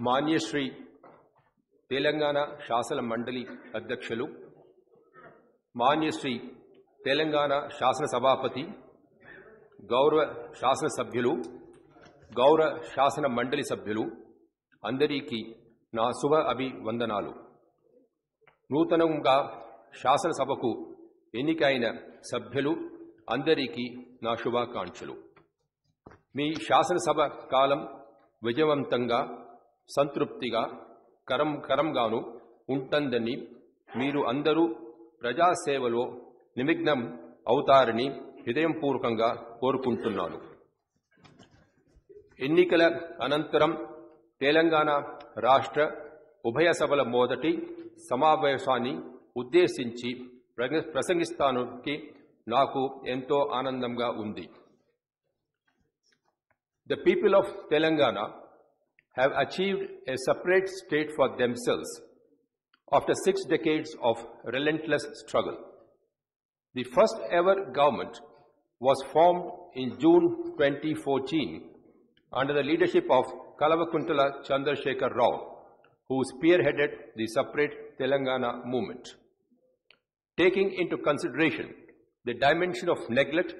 मान्य श्री तेलंगाना शासन मंडली अध्यक्षुलु, मान्य श्री तेलंगाना शासन सभापति, गौरव शासन सभ्युलु, गौरव शासन मंडली सभ्युलु अंदरिकी ना शुभ अभिवंदनालु। नूतనంగా శాసన సభకు ఎన్నికైన సభ్యులు అందరికీ నా శుభాకాంక్షలు। మీ శాసనసభ కాలం విజయవంతంగా సంతృప్తిగా కరంగాను ఉంటుందని మీరు అందరూ ప్రజాసేవలో నిమగ్నం అవుతారని హృదయపూర్వకంగా కోరుకుంటున్నాను। ఎన్నికల అనంతరం తెలంగాణ రాష్ట్ర ఉభయ సభల మొదటి సమావేశాన్ని ఉద్దేశించి ప్రసంగిస్తానికి నాకు ఎంతో ఆనందంగా ఉంది। The people of Telangana have achieved a separate state for themselves after 6 decades of relentless struggle. The first ever government was formed in June 2014 under the leadership of K Chandrashekar Rao, who spearheaded the separate Telangana movement. Taking into consideration the dimension of neglect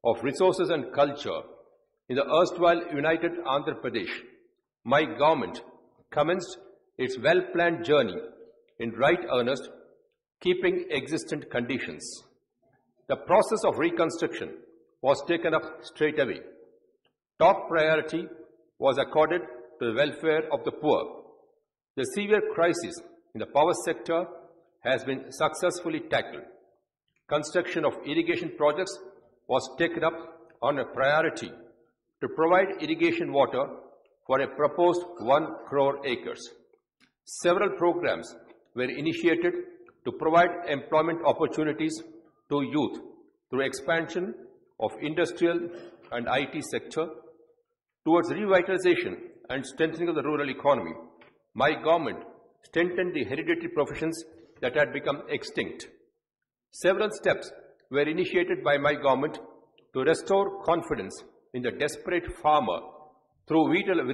of resources and culture in the erstwhile united Andhra Pradesh, my government commenced its well-planned journey in right earnest, keeping existent conditions. The process of reconstruction was taken up straight away. Top priority was accorded to the welfare of the poor. The severe crisis in the power sector has been successfully tackled. Construction of irrigation projects was taken up on a priority to provide irrigation water for a proposed 1 crore acres. Several programs were initiated to provide employment opportunities to youth through expansion of industrial and IT sector. Towards revitalization and strengthening of the rural economy, my government strengthened the hereditary professions that had become extinct. Several steps were initiated by my government to restore confidence in the desperate farmer through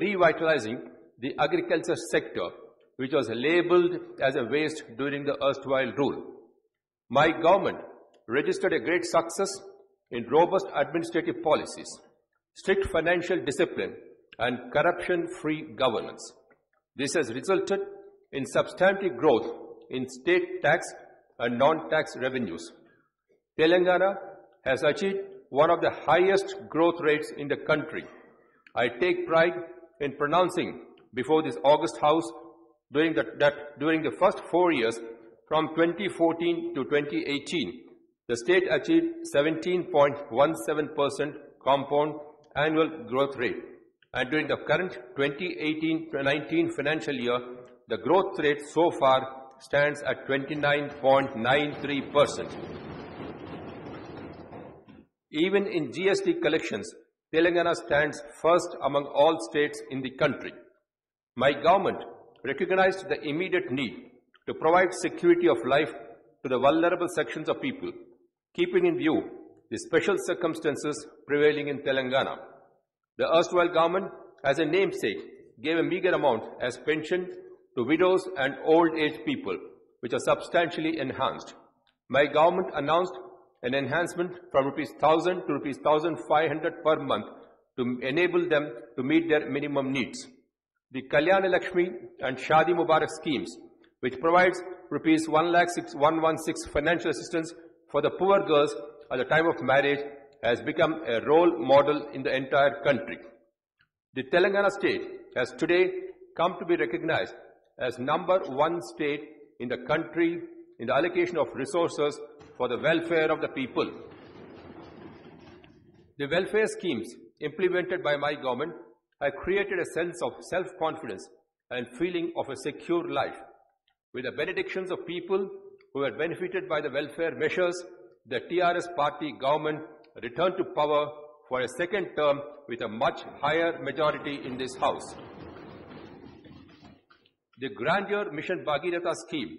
revitalizing the agriculture sector, which was labelled as a waste during the erstwhile rule. My government registered a great success in robust administrative policies, strict financial discipline, and corruption-free governance. This has resulted in substantive growth in state tax and non-tax revenues. Telangana has achieved one of the highest growth rates in the country. I take pride in pronouncing before this august house that during the first 4 years from 2014 to 2018, the state achieved 17.17% compound annual growth rate. And during the current 2018-19 financial year, the growth rate so far stands at 29.93%. Even in GST collections, Telangana stands first among all states in the country. My government recognized the immediate need to provide security of life to the vulnerable sections of people, keeping in view the special circumstances prevailing in Telangana. The erstwhile government, as a namesake, gave a meager amount as pension to widows and old age people, which are substantially enhanced. My government announced an enhancement from ₹1,000 to ₹1,500 per month to enable them to meet their minimum needs. The Kalyana Lakshmi and Shadi Mubarak schemes, which provides ₹1,116 financial assistance for the poor girls at the time of marriage, has become a role model in the entire country. The Telangana state has today come to be recognized as #1 state in the country in the allocation of resources for the welfare of the people. The welfare schemes implemented by my government have created a sense of self-confidence and feeling of a secure life. With the benedictions of people who had benefited by the welfare measures, the TRS party government returned to power for a second term with a much higher majority in this house. The Grandeur Mission Bhagiratha scheme,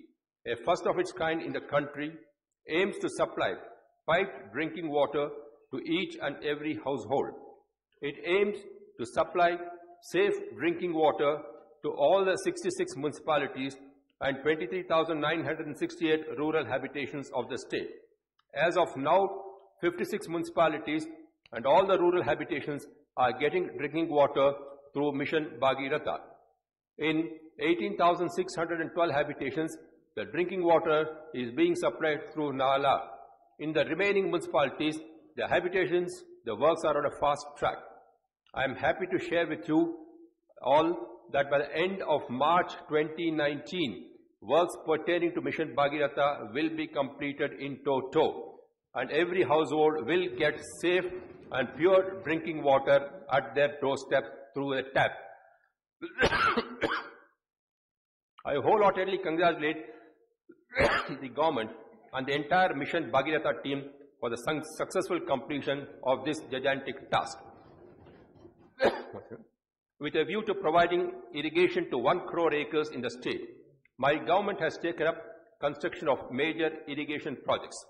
a first of its kind in the country, aims to supply piped drinking water to each and every household. It aims to supply safe drinking water to to all the 66 municipalities and 23,968 rural habitations of the state. As of now, 56 municipalities and all the rural habitations are getting drinking water through Mission Bhagiratha. In 18,612 habitations, the drinking water is being supplied through Nala. In the remaining municipalities, the habitations, the works are on a fast track. I am happy to share with you all that by the end of March 2019, works pertaining to Mission Bhagiratha will be completed in toto, and every household will get safe and pure drinking water at their doorstep through a tap. I wholeheartedly congratulate the government and the entire Mission Bhagiratha team for the successful completion of this gigantic task. With a view to providing irrigation to 1 crore acres in the state, my government has taken up construction of major irrigation projects.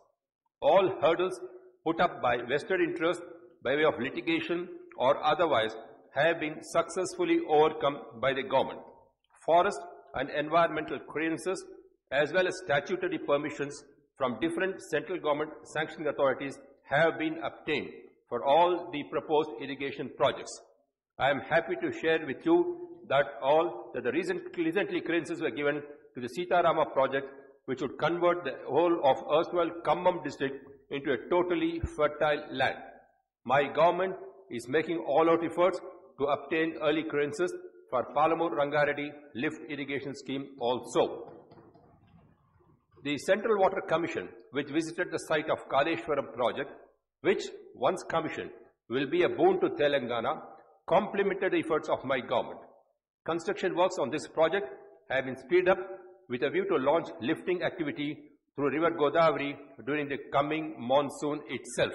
All hurdles put up by vested interests by way of litigation or otherwise have been successfully overcome by the government. Forest and environmental clearances as well as statutory permissions from different central government sanctioning authorities have been obtained for all the proposed irrigation projects. I am happy to share with you that the recently clearances were given to the Sita Rama project, which would convert the whole of erstwhile Khammam district into a totally fertile land. My government is making all-out efforts to obtain early clearances for Palamur Rangareddy lift irrigation scheme also. The Central Water Commission, which visited the site of Kaleshwaram project, which once commissioned will be a boon to Telangana, complemented the efforts of my government. Construction works on this project have been speeded up with a view to launch lifting activity through River Godavari during the coming monsoon itself.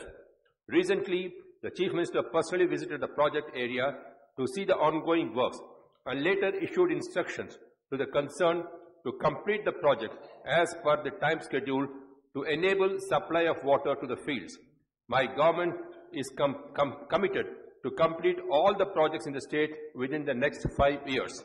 Recently, the Chief Minister personally visited the project area to see the ongoing works and later issued instructions to the concerned to complete the project as per the time schedule to enable supply of water to the fields. My government is committed to complete all the projects in the state within the next 5 years.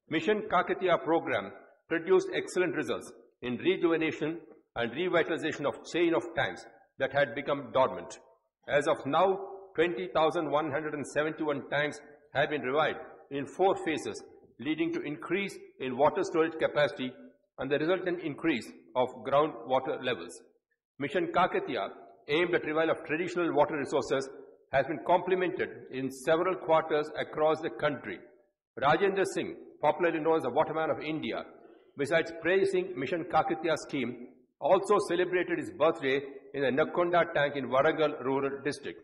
Mission Kakatiya program produced excellent results in rejuvenation and revitalization of chain of tanks that had become dormant. As of now, 20,171 tanks have been revived in 4 phases, leading to increase in water storage capacity and the resultant increase of groundwater levels. Mission Kakatiya, aimed at revival of traditional water resources, has been complemented in several quarters across the country. Rajendra Singh, popularly known as the Waterman of India, besides praising Mission Kakatiya scheme, also celebrated his birthday in the Nakkonda tank in Warangal rural district.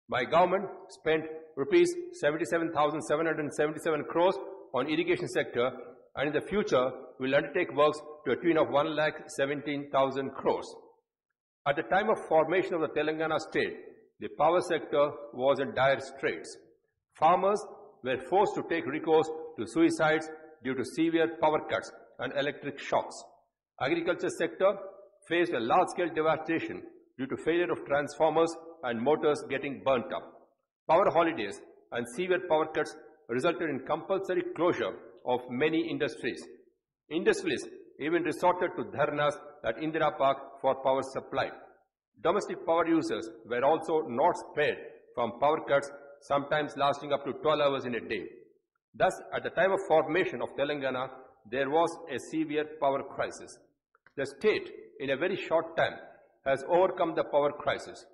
My government spent rupees 77,777 crores on irrigation sector, and in the future will undertake works to a tune of 1,17,000 crores. At the time of formation of the Telangana state, the power sector was in dire straits. Farmers were forced to take recourse to suicides due to severe power cuts and electric shocks. Agriculture sector faced a large-scale devastation due to failure of transformers and motors getting burnt up. Power holidays and severe power cuts resulted in compulsory closure of many industries. Industrialists even resorted to dharnas at Indira Park for power supply. Domestic power users were also not spared from power cuts, sometimes lasting up to 12 hours in a day. Thus, at the time of formation of Telangana, there was a severe power crisis. The state, in a very short time, has overcome the power crisis.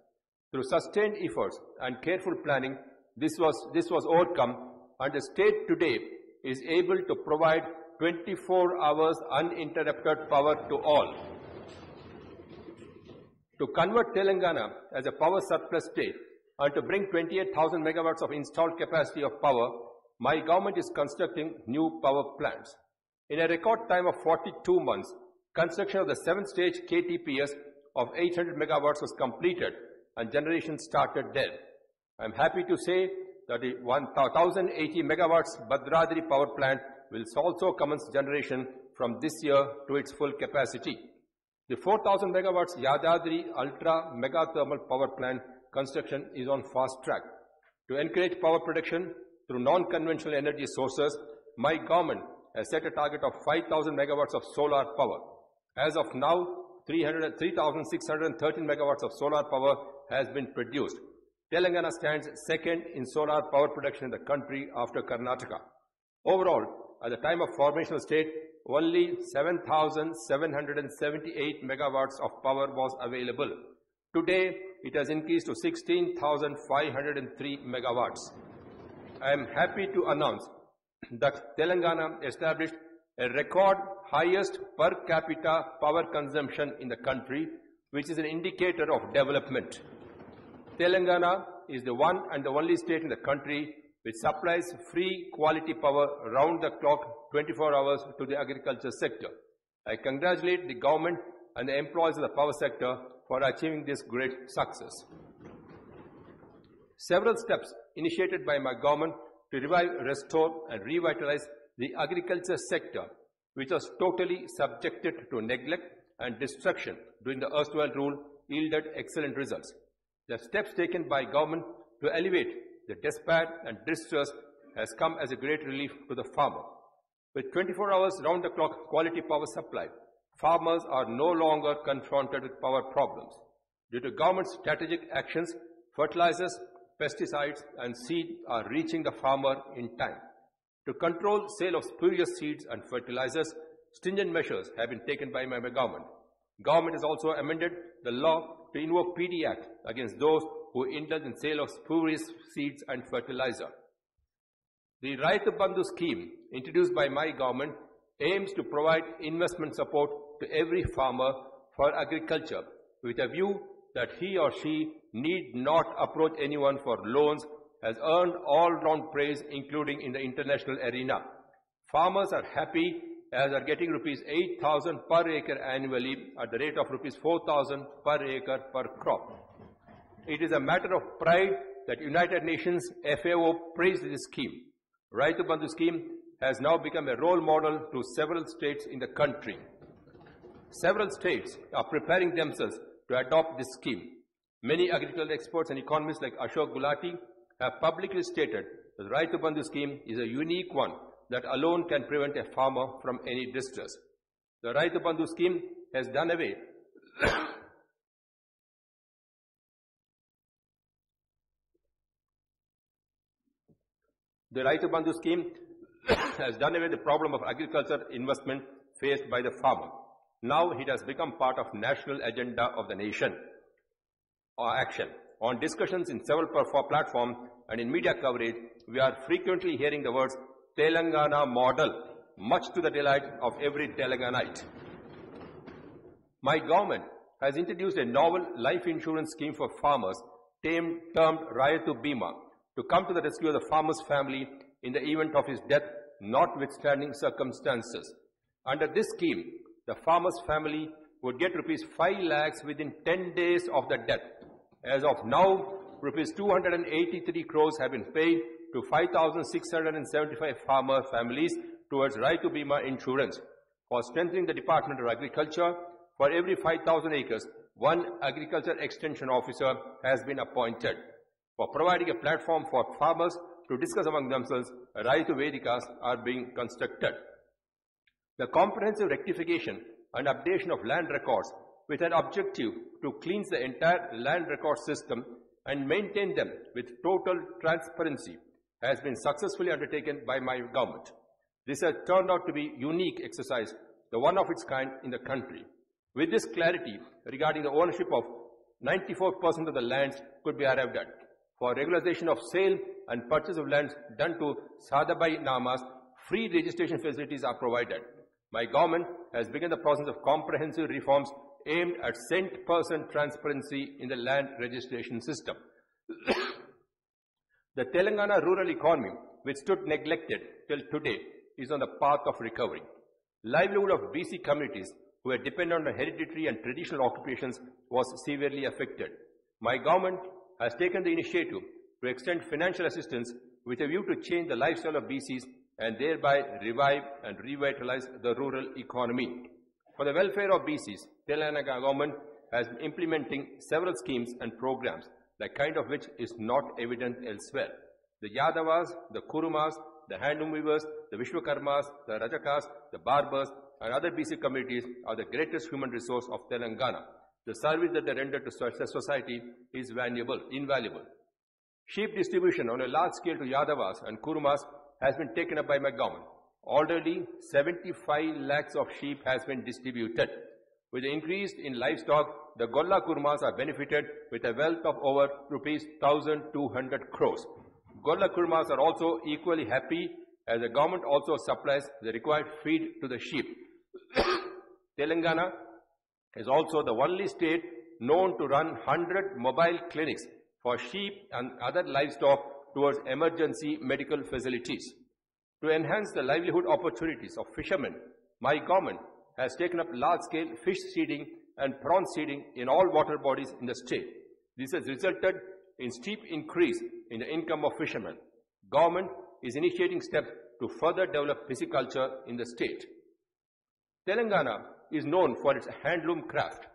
Through sustained efforts and careful planning, this was overcome, and the state today is able to provide 24 hours uninterrupted power to all. To convert Telangana as a power surplus state and to bring 28,000 megawatts of installed capacity of power, my government is constructing new power plants. In a record time of 42 months, construction of the 7th stage KTPS of 800 megawatts was completed and generation started there. I am happy to say that the 1,080 megawatts Bhadradri power plant will also commence generation from this year to its full capacity. The 4,000 megawatts Yadadri Ultra Mega Thermal Power Plant construction is on fast track. To encourage power production through non-conventional energy sources, my government has set a target of 5,000 megawatts of solar power. As of now, 3,613 megawatts of solar power has been produced. Telangana stands second in solar power production in the country after Karnataka. Overall, at the time of formation of the state, only 7,778 megawatts of power was available. Today, it has increased to 16,503 megawatts. I am happy to announce that Telangana established a record highest per capita power consumption in the country, which is an indicator of development. Telangana is the one and the only state in the country which supplies free quality power round the clock 24 hours to the agriculture sector. I congratulate the government and the employees of the power sector for achieving this great success. Several steps initiated by my government to revive, restore and revitalize the agriculture sector, which was totally subjected to neglect and destruction during the erstwhile rule, yielded excellent results. The steps taken by government to elevate the despair and distress has come as a great relief to the farmer. With 24 hours round-the-clock quality power supply, farmers are no longer confronted with power problems. Due to government's strategic actions, fertilizers, pesticides and seed are reaching the farmer in time. To control sale of spurious seeds and fertilizers, stringent measures have been taken by my government. Government has also amended the law to invoke PD Act against those who indulge in sale of spurious seeds and fertilizer. The Rythu scheme, introduced by my government, aims to provide investment support to every farmer for agriculture with a view that he or she need not approach anyone for loans, has earned all-round praise, including in the international arena. Farmers are happy as are getting rupees 8,000 per acre annually at the rate of rupees 4,000 per acre per crop. It is a matter of pride that United Nations FAO praised this scheme. Rythu scheme has now become a role model to several states in the country. Several states are preparing themselves to adopt this scheme. Many agricultural experts and economists like Ashok Gulati have publicly stated that Rythu scheme is a unique one that alone can prevent a farmer from any distress. The Rythu scheme has done away the problem of agriculture investment faced by the farmer. Now it has become part of national agenda of the nation or action. On discussions in several platforms and in media coverage, we are frequently hearing the words Telangana model, much to the delight of every Telanganite. My government has introduced a novel life insurance scheme for farmers termed Rythu Bheema to come to the rescue of the farmer's family in the event of his death, notwithstanding circumstances. Under this scheme, the farmer's family would get rupees 5 lakhs within 10 days of the death. As of now, rupees 283 crores have been paid to 5,675 farmer families towards Rythu Bheema insurance. For strengthening the Department of Agriculture, for every 5,000 acres, one agriculture extension officer has been appointed. For providing a platform for farmers to discuss among themselves, Rythu Vedikas are being constructed. The comprehensive rectification and updation of land records with an objective to cleanse the entire land record system and maintain them with total transparency has been successfully undertaken by my government. This has turned out to be a unique exercise, the one of its kind in the country. With this clarity regarding the ownership of 94% of the lands could be arrived at. For regularization of sale and purchase of lands done to Sadabai Namas, free registration facilities are provided. My government has begun the process of comprehensive reforms aimed at cent% transparency in the land registration system. The Telangana rural economy, which stood neglected till today, is on the path of recovery. Livelihood of BC communities who were dependent on hereditary and traditional occupations was severely affected. My government has taken the initiative to extend financial assistance with a view to change the lifestyle of BCs and thereby revive and revitalize the rural economy. For the welfare of BCs, Telangana government has been implementing several schemes and programs, the kind of which is not evident elsewhere. The Yadavas, the Kurumas, the handloom weavers, the Vishwakarmas, the Rajakas, the barbers, and other BC communities are the greatest human resource of Telangana. The service that they render to society is invaluable. Sheep distribution on a large scale to Yadavas and Kurumas has been taken up by my government. Already 75 lakhs of sheep has been distributed. With the increase in livestock, the Golla Kurmas are benefited with a wealth of over rupees 1,200 crores. Golla Kurmas are also equally happy as the government also supplies the required feed to the sheep. Telangana is also the only state known to run 100 mobile clinics for sheep and other livestock towards emergency medical facilities. To enhance the livelihood opportunities of fishermen, my government has taken up large-scale fish seeding and prawn seeding in all water bodies in the state. This has resulted in steep increase in the income of fishermen. Government is initiating steps to further develop pisciculture in the state. Telangana is known for its handloom craft.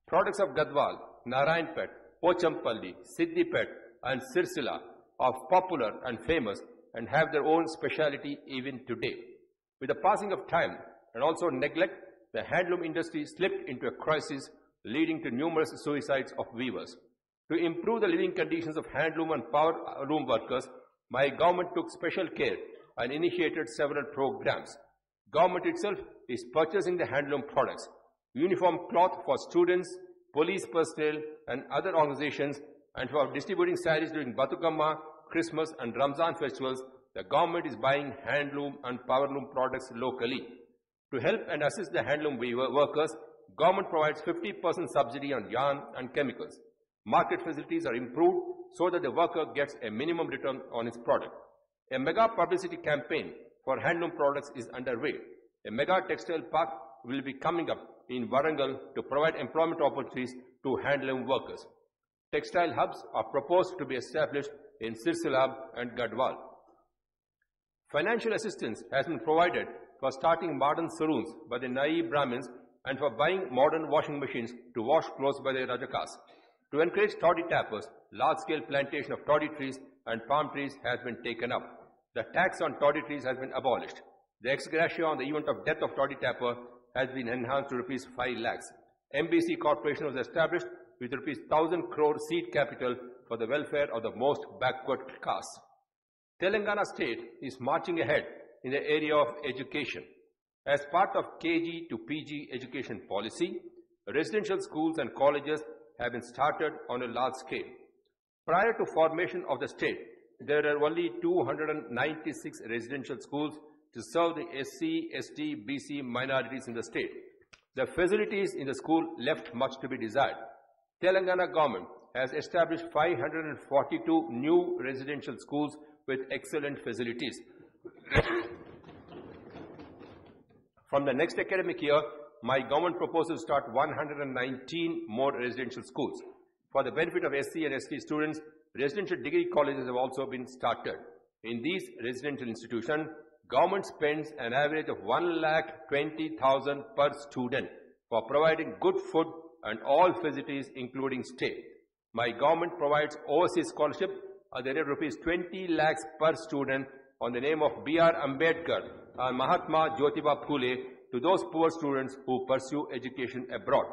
Products of Gadwal, Narayanpet, Pochampalli, Siddipet and Sirsila are popular and famous and have their own speciality even today. With the passing of time and also neglect, the handloom industry slipped into a crisis leading to numerous suicides of weavers. To improve the living conditions of handloom and power loom workers, my government took special care and initiated several programs. Government itself is purchasing the handloom products. Uniform cloth for students, police personnel and other organizations, and for distributing sarees during Batukamma, Christmas and Ramzan festivals, the government is buying handloom and powerloom products locally. To help and assist the handloom workers, government provides 50% subsidy on yarn and chemicals. Market facilities are improved so that the worker gets a minimum return on his product. A mega publicity campaign for handloom products is underway. A mega textile park will be coming up in Warangal to provide employment opportunities to handloom workers. Textile hubs are proposed to be established in Sirsila and Gadwal. Financial assistance has been provided for starting modern saloons by the naive Brahmins and for buying modern washing machines to wash clothes by the Rajakas. To encourage toddy tappers, large-scale plantation of toddy trees and palm trees has been taken up. The tax on toddy trees has been abolished. The ex gratia on the event of death of toddy tapper has been enhanced to rupees 5 lakhs. MBC Corporation was established with rupees 1,000 crore seed capital for the welfare of the most backward castes. Telangana state is marching ahead in the area of education. As part of KG to PG education policy, residential schools and colleges have been started on a large scale. Prior to formation of the state, there are only 296 residential schools to serve the SC, ST, BC minorities in the state. The facilities in the school left much to be desired. Telangana government has established 542 new residential schools with excellent facilities. From the next academic year, my government proposes to start 119 more residential schools. For the benefit of SC and ST students, residential degree colleges have also been started. In these residential institutions, government spends an average of 1,20,000 per student for providing good food and all facilities including stay. My government provides overseas scholarship at the rate of rupees 20 lakhs per student on the name of B.R. Ambedkar and Mahatma Jyotiba Phule to those poor students who pursue education abroad.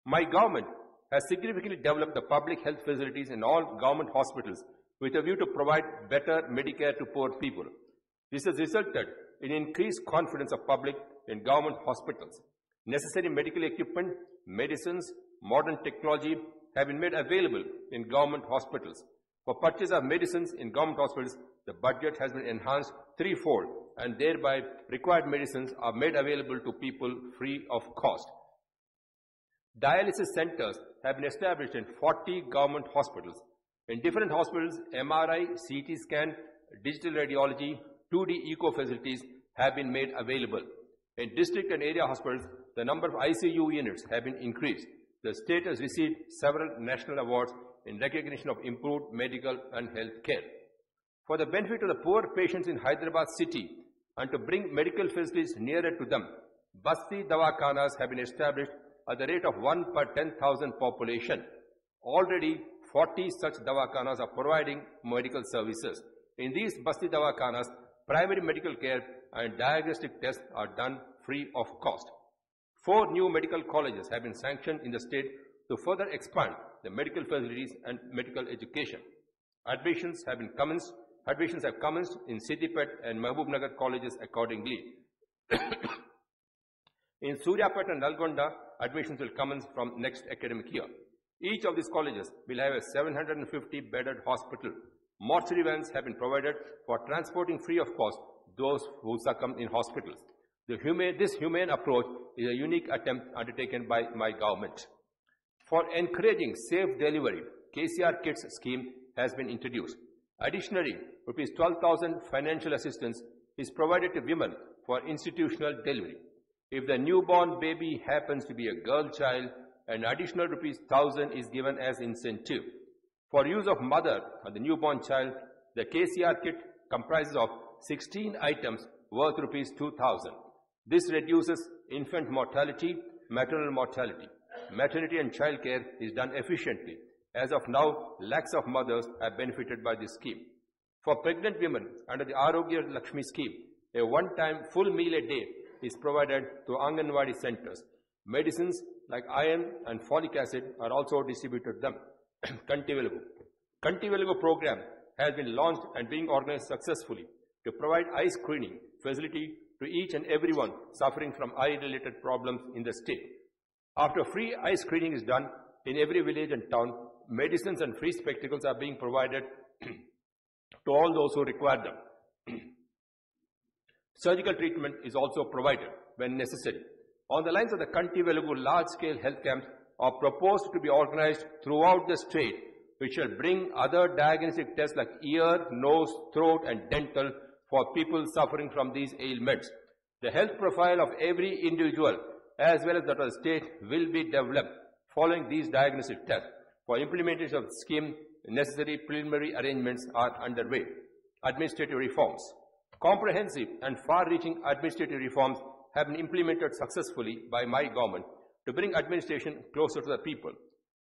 My government has significantly developed the public health facilities in all government hospitals with a view to provide better Medicare to poor people. This has resulted in increased confidence of public in government hospitals. Necessary medical equipment, medicines, modern technology have been made available in government hospitals. For purchase of medicines in government hospitals, the budget has been enhanced threefold and thereby required medicines are made available to people free of cost. Dialysis centers have been established in 40 government hospitals. In different hospitals, MRI, CT scan, digital radiology, 2D eco facilities have been made available. In district and area hospitals, the number of ICU units have been increased. The state has received several national awards in recognition of improved medical and health care. For the benefit of the poor patients in Hyderabad city and to bring medical facilities nearer to them, Basti Dawakhanas have been established at the rate of 1 per 10,000 population. Already 40 such Dawakhanas are providing medical services. In these Basti Dawakhanas, primary medical care and diagnostic tests are done free of cost. 4 new medical colleges have been sanctioned in the state to further expand the medical facilities and medical education. Admissions have commenced in Siddipet and Mahbubnagar colleges accordingly. In Suryapet and Nalgonda, admissions will commence from next academic year. Each of these colleges will have a 750-bedded hospital. Mortuary vans have been provided for transporting free of cost those who succumb in hospitals. This humane approach is a unique attempt undertaken by my government. For encouraging safe delivery, KCR Kids scheme has been introduced. Additionally, rupees 12,000 financial assistance is provided to women for institutional delivery. If the newborn baby happens to be a girl child, an additional rupees 1,000 is given as incentive. For use of mother and the newborn child, the KCR kit comprises of 16 items worth rupees 2,000. This reduces infant mortality, maternal mortality. Maternity and child care is done efficiently. As of now, lakhs of mothers have benefited by this scheme. For pregnant women under the Arogya Lakshmi scheme, a one-time full meal a day is provided to Anganwadi centers. Medicines like iron and folic acid are also distributed to them. Kanti Velugu program has been launched and being organized successfully to provide eye screening facility to each and everyone suffering from eye-related problems in the state. After free eye screening is done in every village and town, medicines and free spectacles are being provided to all those who require them. Surgical treatment is also provided when necessary. On the lines of the Kanti Velugu, large-scale health camps are proposed to be organized throughout the state, which shall bring other diagnostic tests like ear, nose, throat and dental for people suffering from these ailments. The health profile of every individual as well as that of the state will be developed following these diagnostic tests. For implementation of the scheme, necessary preliminary arrangements are underway. Administrative reforms. Comprehensive and far-reaching administrative reforms have been implemented successfully by my government to bring administration closer to the people.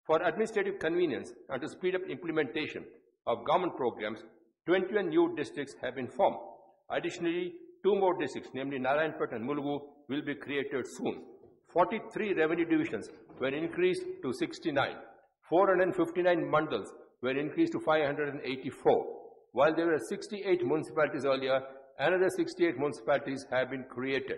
For administrative convenience and to speed up implementation of government programs, 21 new districts have been formed. Additionally, 2 more districts, namely Narayanpet and Mulugu, will be created soon. 43 revenue divisions were increased to 69. 459 mandals were increased to 584. While there were 68 municipalities earlier, another 68 municipalities have been created.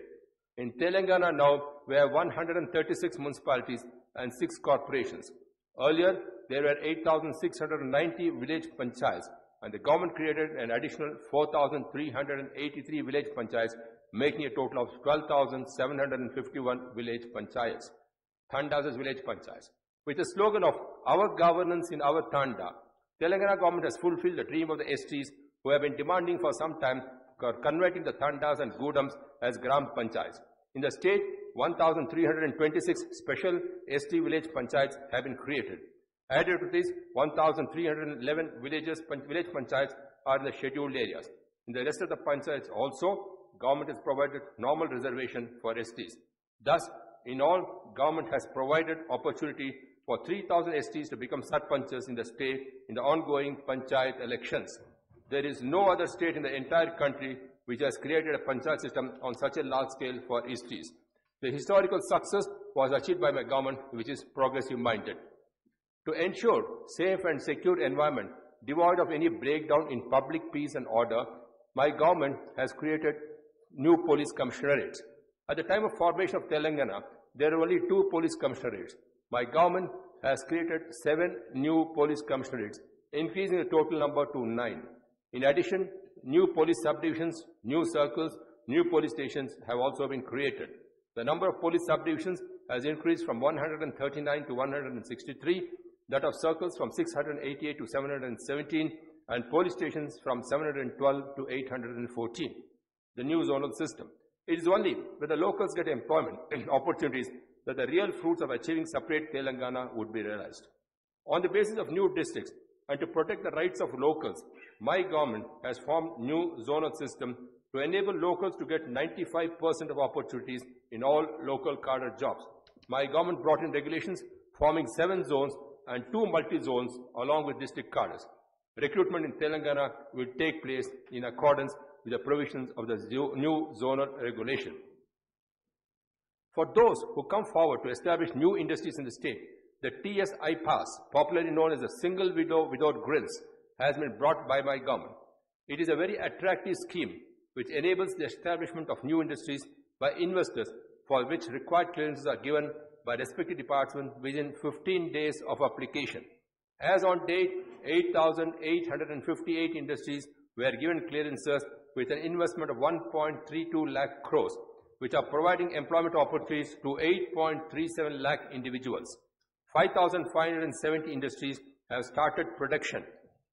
In Telangana now, we have 136 municipalities and 6 corporations. Earlier, there were 8,690 village panchayats, and the government created an additional 4,383 village panchayats, making a total of 12,751 village panchayats. Tandas as village panchayats. With the slogan of "Our governance in our Tanda," Telangana government has fulfilled the dream of the STs who have been demanding for some time converting the Tandas and Gudams as Gram Panchayats. In the state, 1,326 special ST village panchayats have been created. Added to this, 1,311 village panchayats are in the scheduled areas. In the rest of the panchayats also, government has provided normal reservation for STs. Thus, in all, government has provided opportunity for 3,000 STs to become sarpanchas in the state in the ongoing panchayat elections. There is no other state in the entire country which has created a panchayat system on such a large scale for STs. The historical success was achieved by my government, which is progressive-minded. To ensure safe and secure environment devoid of any breakdown in public peace and order, my government has created new police commissionerates. At the time of formation of Telangana, there were only 2 police commissionerates. My government has created 7 new police commissionerates, increasing the total number to 9. In addition, new police subdivisions, new circles, new police stations have also been created. The number of police subdivisions has increased from 139 to 163, that of circles from 688 to 717, and police stations from 712 to 814. The new zonal system. It is only when the locals get employment opportunities that the real fruits of achieving separate Telangana would be realized. On the basis of new districts and to protect the rights of locals, my government has formed new zonal system to enable locals to get 95% of opportunities in all local cadre jobs. My government brought in regulations forming 7 zones and 2 multi-zones along with district cadres. Recruitment in Telangana will take place in accordance with the provisions of the new zonal regulation. For those who come forward to establish new industries in the state, the TSI pass, popularly known as the single window without grills, has been brought by my government. It is a very attractive scheme which enables the establishment of new industries by investors, for which required clearances are given by respective departments within 15 days of application. As on date, 8,858 industries were given clearances with an investment of 1.32 lakh crores, which are providing employment opportunities to 8.37 lakh individuals. 5,570 industries have started production.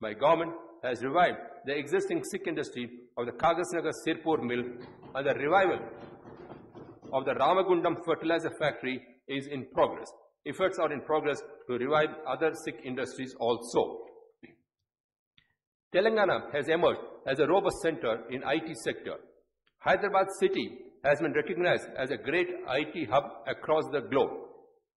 My government has revived the existing Sikh industry of the Kagasnagar Sirpur mill, and the revival of the Ramagundam fertilizer factory is in progress. Efforts are in progress to revive other Sikh industries also. Telangana has emerged as a robust center in IT sector. Hyderabad city has been recognized as a great IT hub across the globe.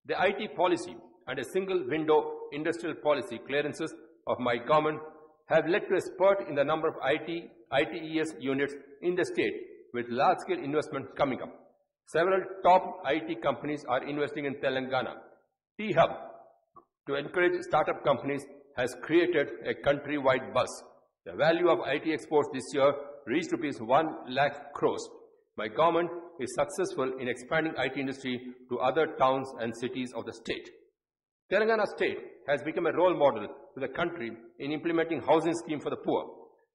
The IT policy and a single window industrial policy clearances of my government have led to a spurt in the number of ITES units in the state, with large-scale investment coming up. Several top IT companies are investing in Telangana. T-Hub, to encourage startup companies, has created a country-wide buzz. The value of IT exports this year reached rupees 1 lakh crores. My government is successful in expanding IT industry to other towns and cities of the state. Telangana state has become a role model to the country in implementing housing scheme for the poor.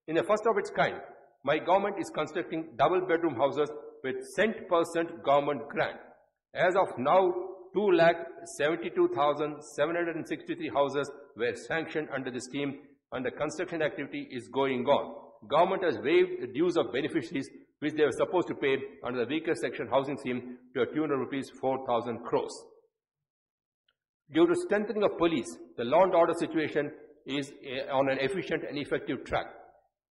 In the first of its kind, my government is constructing double-bedroom houses with 100% government grant. As of now, 2,72,763 houses were sanctioned under the scheme, and the construction activity is going on. Government has waived the dues of beneficiaries which they were supposed to pay under the weaker section housing scheme to a tune of rupees 4,000 crores. Due to strengthening of police, the law and order situation is on an efficient and effective track.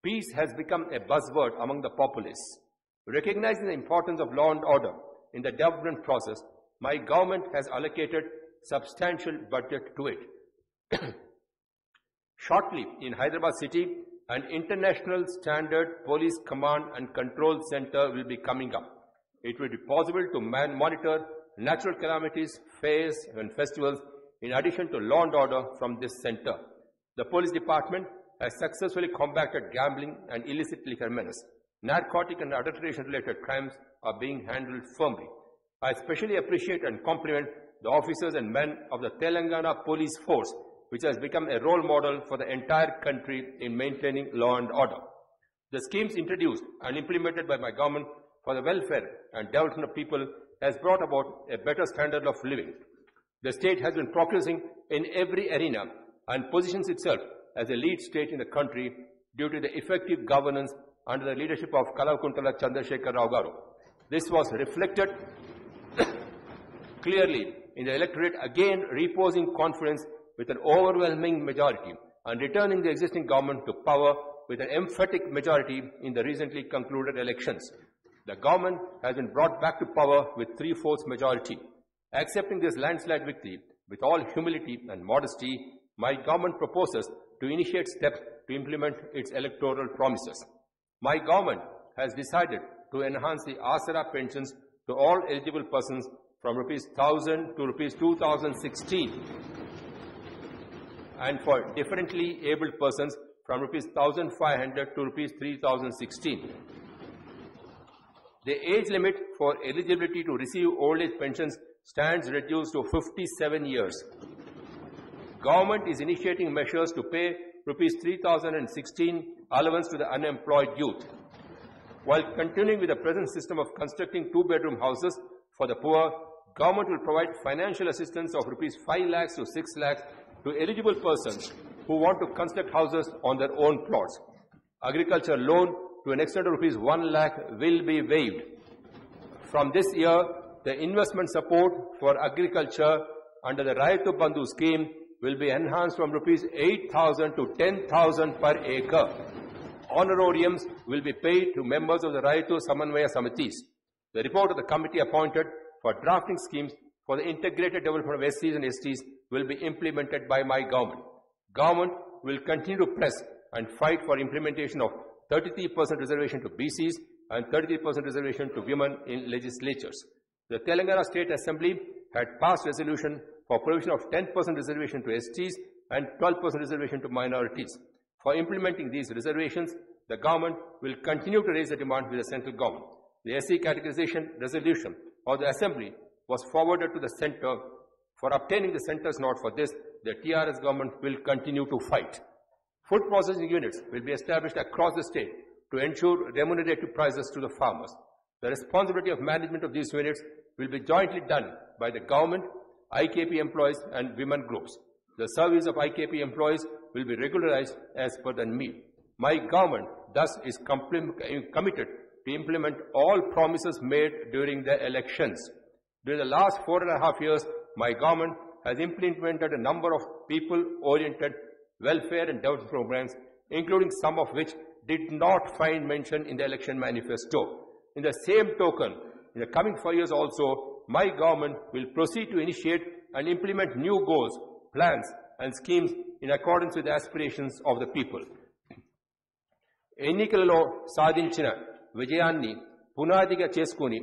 Peace has become a buzzword among the populace. Recognizing the importance of law and order in the development process, my government has allocated substantial budget to it. Shortly, in Hyderabad city, an international standard police command and control center will be coming up. It will be possible to monitor natural calamities, fairs and festivals in addition to law and order from this center. The police department has successfully combated gambling and illicit liquor menace. Narcotic and adulteration related crimes are being handled firmly. I especially appreciate and compliment the officers and men of the Telangana police force, which has become a role model for the entire country in maintaining law and order. The schemes introduced and implemented by my government for the welfare and development of people has brought about a better standard of living. The state has been progressing in every arena and positions itself as a lead state in the country due to the effective governance under the leadership of K Chandrashekar Rao. This was reflected clearly in the electorate again reposing confidence with an overwhelming majority and returning the existing government to power with an emphatic majority in the recently concluded elections. The government has been brought back to power with 3/4 majority. Accepting this landslide victory with all humility and modesty, my government proposes to initiate steps to implement its electoral promises. My government has decided to enhance the Asara pensions to all eligible persons from rupees 1,000 to rupees 2,016 and for differently abled persons from rupees 1,500 to rupees 3,016. The age limit for eligibility to receive old age pensions stands reduced to 57 years. Government is initiating measures to pay rupees 3,016 allowance to the unemployed youth. While continuing with the present system of constructing two-bedroom houses for the poor, government will provide financial assistance of rupees 5 lakhs to 6 lakhs to eligible persons who want to construct houses on their own plots. Agriculture loan to an extent of rupees 1 lakh will be waived. From this year, the investment support for agriculture under the Rythu Bandhu scheme will be enhanced from rupees 8,000 to 10,000 per acre. Honorariums will be paid to members of the Rythu Samithis. The report of the committee appointed for drafting schemes for the integrated development of SCs and STs will be implemented by my government. Government will continue to press and fight for implementation of 33% reservation to BCs and 33% reservation to women in legislatures. The Telangana State Assembly had passed resolution for provision of 10% reservation to STs and 12% reservation to minorities. For implementing these reservations, the government will continue to raise the demand with the central government. The SC categorization resolution of the Assembly was forwarded to the centre. For obtaining the centre's nod for this, the TRS government will continue to fight. Food processing units will be established across the state to ensure remunerative prices to the farmers. The responsibility of management of these units will be jointly done by the government, IKP employees and women groups. The service of IKP employees will be regularized as per the need. My government thus is committed to implement all promises made during the elections. During the last 4.5 years, my government has implemented a number of people-oriented welfare and development programs, including some of which did not find mention in the election manifesto. In the same token, in the coming 5 years also, my government will proceed to initiate and implement new goals, plans and schemes in accordance with the aspirations of the people. ఎన్నికలలో సాధించిన విజయాన్ని పునాదిగా చేసుకుని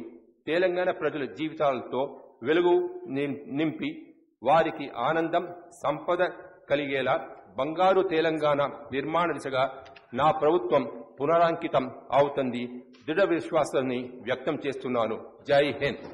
తెలంగాణ ప్రజల జీవితాలతో వెలుగు నింపి వారికి ఆనందం సంపద కలిగేలా బంగారు తెలంగాణ నిర్మాణ దిశగా నా ప్రభుత్వం పునరాంకితం అవుతుంది దృఢ విశ్వాసాన్ని వ్యక్తం చేస్తున్నాను. జై హింద్.